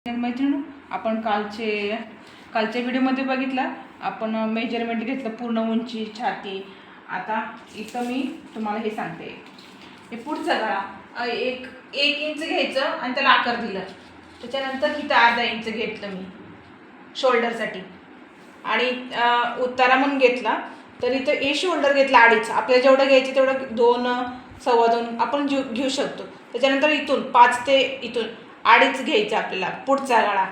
मैत्रिणी, आपण कालच्या व्हिडिओमध्ये बघितला, आपण मेजरमेंट घेतलं पूर्ण उंची छाती. आता इथं मी तुम्हाला हे सांगते, हे पुढचा गळा एक इंच घ्यायचं आणि त्याला आकार दिला. त्याच्यानंतर इथं अर्धा इंच घेतलं मी शोल्डरसाठी आणि उतारा म्हणून घेतला. तर इथं ए शोल्डर घेतला 2.5. आपल्याला जेवढं घ्यायचं तेवढं 2, 2.25 आपण घेऊ शकतो. त्याच्यानंतर इथून 5 ते इथून 2.5 घ्यायचं आपल्याला पुढचा गळा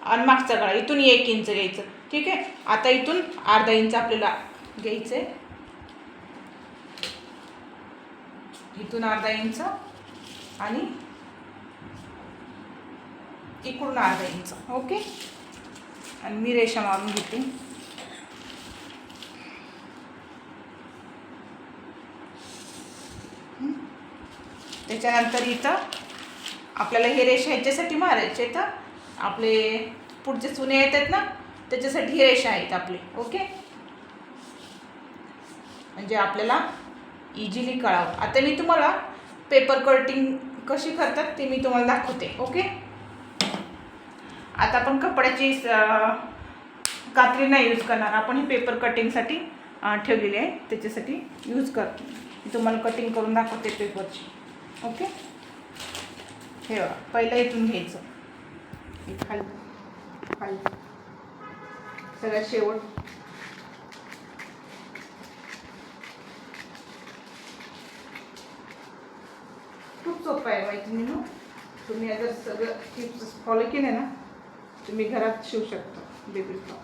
आणि मागचा गळा इथून 1 इंच घ्यायचं. ठीक आहे. आता इथून अर्धा इंच आपल्याला घ्यायचं आहे, इथून अर्धा इंच आणि इकडून अर्धा इंच. ओके. आणि मी रेषा मारून घेते. त्याच्यानंतर इथं आपल्याला हे रेषा ह्याच्यासाठी मारायचे, तर आपले पुढचे चुने येतात ना त्याच्यासाठी ही रेषा आहेत आपली. ओके. म्हणजे आपल्याला इझिली कळावं. आता मी तुम्हाला पेपर कटिंग कशी करतात ते मी तुम्हाला दाखवते. ओके. आता आपण कपड्याची कात्री नाही यूज करणार, आपण ही पेपर कटिंगसाठी ठेवलेली आहे, त्याच्यासाठी यूज करतो. मी तुम्हाला कटिंग करून दाखवते पेपरची. ओके. हे बघा, पहिलं इथून घ्यायचं, खाली सगळ्यात शेवट खूप सोपं आहे मैत्रिणींनो. तुम्ही अगर सगळं टिप्स फॉलो केले ना तुम्ही घरात शिवू शकता बेबी फ्रॉक.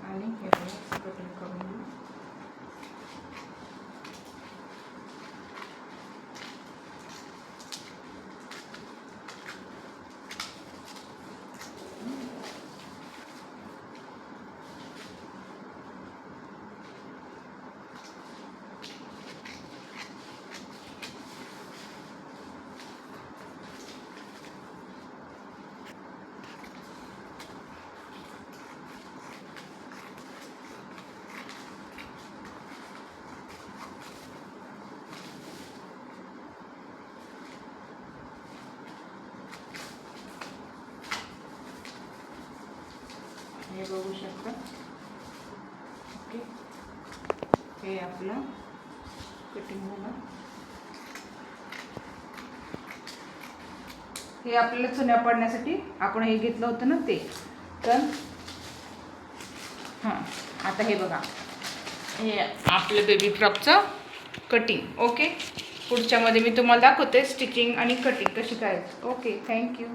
आणि हे कटिंग करून घेऊ. हे बघू शकता. ओके. हे आपलं कटिंग झालं. हे आपल्याला चुन्या पडण्यासाठी आपण हे घेतलं होतं ना ते. तर हां, आता हे बघा, हे आपलं बेबी फ्रॉकचं कटिंग. ओके. पुढच्यामध्ये मी तुम्हाला दाखवते स्टिचिंग आणि कटिंग कशी करायची. ओके. थँक्यू.